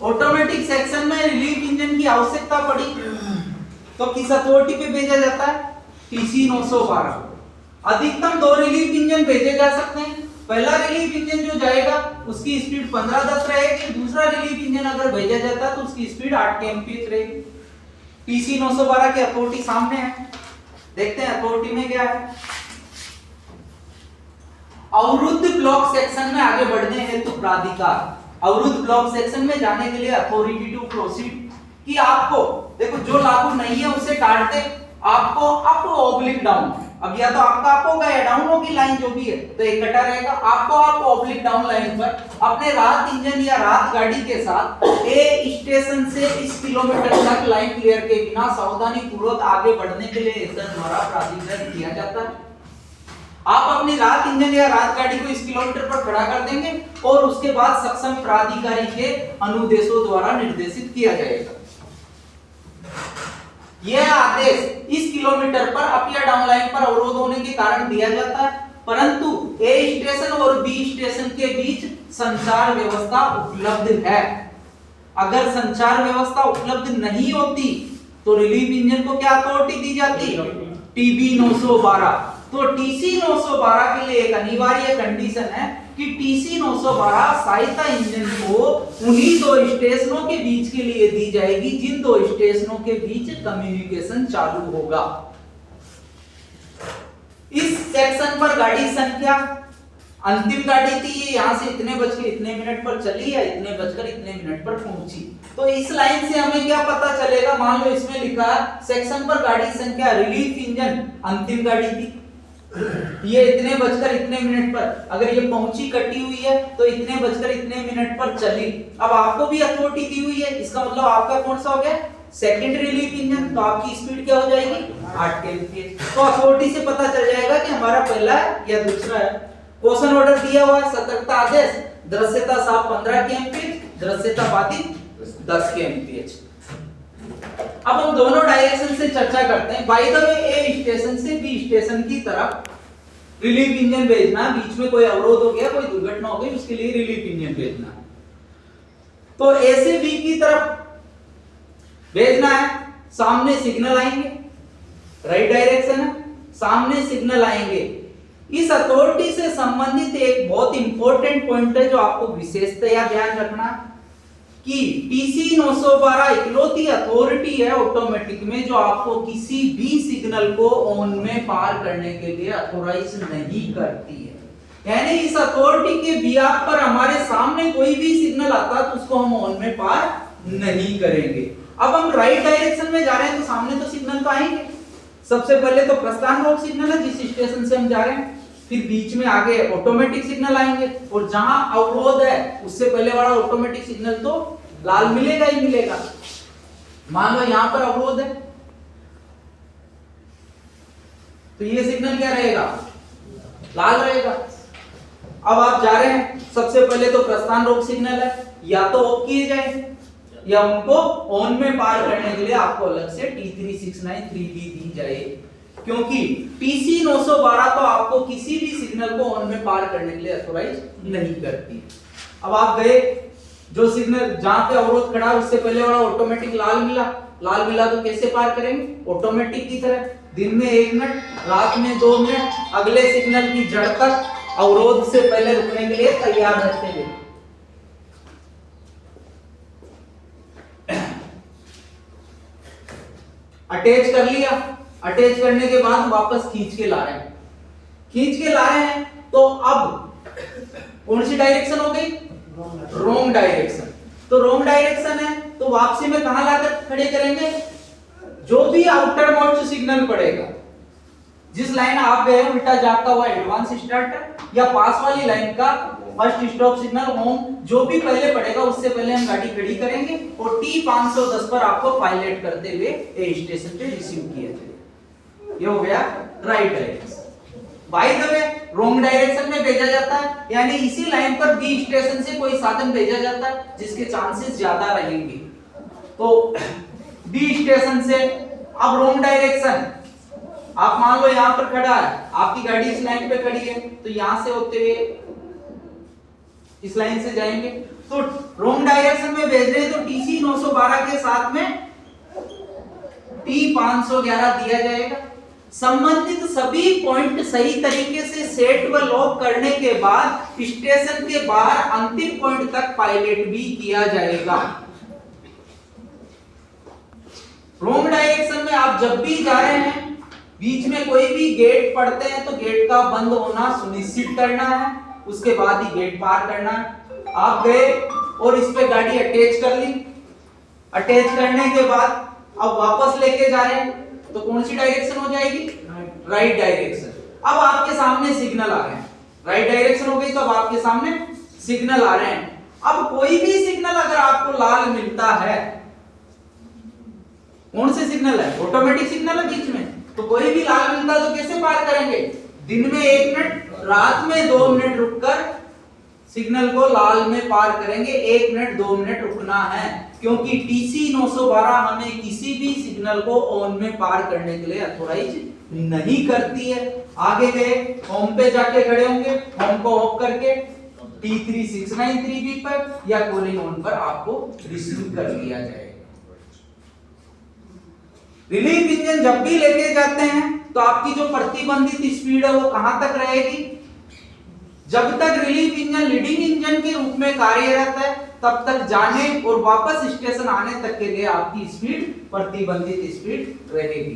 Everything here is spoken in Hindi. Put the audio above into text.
ऑटोमेटिक सेक्शन में रिलीफ इंजन की आवश्यकता पड़ी तो किस अथॉरिटी पे भेजा जाता है? टीसी 912। अधिकतम 2 रिलीफ इंजन भेजे जा सकते हैं। पहला रिलीफ इंजन जो जाएगा उसकी स्पीड 15-10 रहेगी, दूसरा रिलीफ इंजन अगर भेजा जाता है तो उसकी स्पीड 8 kmph रहेगी। टीसी 912 की अथॉरिटी सामने है, देखते हैं अथॉरिटी में क्या है। अवरुद्ध ब्लॉक सेक्शन में आगे बढ़ने हेतु प्राधिकार। अवरुद्ध ब्लॉक सेक्शन में जाने के लिए अथॉरिटी टू प्रोसीड कि आपको देखो जो लागू नहीं है उसे काट दे, आपको अप ऑब्लिक डाउन, अब या तो आपका अप होगा या डाउन होगी लाइन जो भी है, तो एक कटा रहेगा। आपको अप ऑब्लिक डाउन लाइन पर अपने राहत इंजन या राहत गाड़ी के साथ ए स्टेशन से इस किलोमीटर तक लाइन क्लियर के बिना सावधानी पूर्वक आगे बढ़ने के लिए एजेंट द्वारा प्राधिकृत किया जाता है। आप अपनी राहत इंजन या राहत गाड़ी को इस किलोमीटर पर खड़ा कर देंगे और उसके बाद सक्षम प्राधिकारी के अनुदेशों द्वारा निर्देशित किया जाएगा। यह आदेश इस किलोमीटर पर अप या डाउन लाइन पर अवरोध होने के कारण दिया जाता है, परंतु ए स्टेशन और बी स्टेशन के बीच संचार व्यवस्था उपलब्ध है। अगर संचार व्यवस्था उपलब्ध नहीं होती तो रिलीफ इंजन को क्या अथॉरिटी दी जाती? टीबी 912। तो टीसी 912 के लिए एक अनिवार्य कंडीशन है कि टीसी 912 सहायता इंजन को उन्हीं 2 स्टेशनों के बीच के लिए दी जाएगी जिन 2 स्टेशनों के बीच कम्युनिकेशन चालू होगा। इस सेक्शन पर गाड़ी संख्या अंतिम गाड़ी थी, ये यहां से इतने बज के इतने मिनट पर चली या इतने बजकर इतने मिनट पर पहुंची। तो इस लाइन से हमें क्या पता चलेगा? मान लो इसमें लिखा है सेक्शन पर गाड़ी संख्या रिलीफ इंजन अंतिम गाड़ी थी, ये इतने बजकर इतने मिनट पर, अगर ये पहुंची कटी हुई है तो इतने बजकर इतने मिनट पर चली। अब आपको भी अथॉरिटी दी हुई है, इसका मतलब आपका कौन सा हो गया? Second relief engine. तो आपकी स्पीड क्या हो जाएगी? 8 kmph। तो अथॉरिटी से पता चल जाएगा कि हमारा पहला है या दूसरा है। क्वेश्चन ऑर्डर दिया हुआ है, सतर्कता आदेश, दृश्यता साफ 15 kmph, दृश्यता बाधित 10 kmph। अब हम दोनों डायरेक्शन से चर्चा करते हैं। By the way A station से बी स्टेशन की तरफ रिलीफ इंजन भेजना, बीच में कोई अवरोध हो गया, कोई दुर्घटना हो गई, उसके लिए रिलीफ इंजन भेजना। तो ए से बी की तरफ भेजना है, सामने सिग्नल आएंगे, राइट डायरेक्शन है, सामने सिग्नल आएंगे। इस अथॉरिटी से संबंधित एक बहुत इंपॉर्टेंट पॉइंट है जो आपको विशेषतया ध्यान रखना कि टीसी 912 इकलौती अथॉरिटी है ऑटोमेटिक में जो आपको किसी भी सिग्नल को ऑन में पार करने के लिए अथोराइज नहीं करती है। यानी इस अथॉरिटी के बिहाफ पर हमारे सामने कोई भी सिग्नल आता है तो उसको हम ऑन में पार नहीं करेंगे। अब हम राइट डायरेक्शन में जा रहे हैं तो सामने तो सिग्नल तो आएंगे। सबसे पहले तो प्रस्थान रोक सिग्नल है जिस स्टेशन से हम जा रहे हैं, फिर बीच में आगे ऑटोमेटिक सिग्नल आएंगे और जहां अवरोध है उससे पहले वाला ऑटोमेटिक सिग्नल तो लाल मिलेगा ही मिलेगा। मान लो यहां पर अवरोध है तो ये सिग्नल क्या रहेगा? लाल रहेगा। अब आप जा रहे हैं, सबसे पहले तो प्रस्थान रोक सिग्नल है, या तो ऑफ किए जाए या उनको ऑन में पार करने के लिए आपको अलग से T3693B दी जाए, क्योंकि TC 912 तो आपको किसी भी सिग्नल को ऑन में पार करने के लिए अथोराइज नहीं करती। अब आप गए, जो सिग्नल जहां पे अवरोध खड़ा है उससे पहले वाला ऑटोमेटिक लाल मिला तो कैसे पार करेंगे? ऑटोमेटिक की तरह। दिन में 1 मिनट, रात में 2 मिनट, अगले सिग्नल की जड़ तक अवरोध से पहले रुकने के लिए तैयार रहते हैं। अटैच कर लिया, अटैच करने के बाद वापस खींच के ला रहे हैं तो अब कौन सी डायरेक्शन हो गई? Wrong direction. तो रोंग डायरेक्शन है तो वापसी में कहां लाकर खड़े करेंगे? जो भी आउटर मोस्ट सिग्नल पड़ेगा, जिस लाइन आप गए उल्टा जाता हुआ एडवांस स्टार्टर या पास वाली लाइन का फर्स्ट स्टॉप सिग्नल होम, जो भी पहले पड़ेगा उससे पहले हम गाड़ी खड़ी करेंगे और T510 पर आपको पायलट करते हुए ए स्टेशन पे रिसीव किया जाएगा। ये हो गया right direction. By the way wrong direction में भेजा जाता है, यानी इसी लाइन पर बी स्टेशन से कोई साधन भेजा जाता है जिसके चांसेस ज्यादा रहेंगे। तो बी स्टेशन से अब रॉन्ग डायरेक्शन, आप मान लो यहां पर खड़ा है, आपकी गाड़ी इस लाइन पे खड़ी है तो यहां से होते हुए इस लाइन से जाएंगे तो रॉन्ग डायरेक्शन में भेज रहे हैं तो TC 912 के साथ में T 511 दिया जाएगा। संबंधित सभी पॉइंट सही तरीके से सेट व लॉक करने के बाद स्टेशन के बाहर अंतिम पॉइंट तक पायलट भी किया जाएगा। रॉन्ग डायरेक्शन में आप जब भी जा रहे हैं, बीच में कोई भी गेट पड़ते हैं तो गेट का बंद होना सुनिश्चित करना है, उसके बाद ही गेट पार करना है। आप गए और इस पे गाड़ी अटैच कर ली, अटैच करने के बाद अब वापस लेके जा रहे हैं तो कौन सी डायरेक्शन हो जाएगी? Right direction. अब आपके सामने सिग्नल आ रहे हैं, राइट डायरेक्शन हो गई तो अब आपके सामने सिग्नल आ रहे हैं। अब कोई भी सिग्नल अगर आपको लाल मिलता है, कौन से सिग्नल है? ऑटोमेटिक सिग्नल है बीच में, तो कोई भी लाल मिलता है तो कैसे पार करेंगे? दिन में 1 मिनट, रात में 2 मिनट रुककर सिग्नल को लाल में पार करेंगे। 1 मिनट 2 मिनट रुकना है, क्योंकि TC 912 हमें किसी भी सिग्नल को ऑन में पार करने के लिए अथॉराइज नहीं करती है। आगे गए, होम पे जाके खड़े होंगे, होम को ऑफ करके T3693B पर या कॉलिंग ऑन पर आपको रिसीव कर लिया जाएगा। रिलीफ इंजन जब भी लेके जाते हैं तो आपकी जो प्रतिबंधित स्पीड है वो कहां तक रहेगी? जब तक रिलीफ इंजन लीडिंग इंजन के रूप में कार्यरत है तब तक जाने और वापस स्टेशन आने तक के लिए आपकी स्पीड प्रतिबंधित स्पीड रहेगी।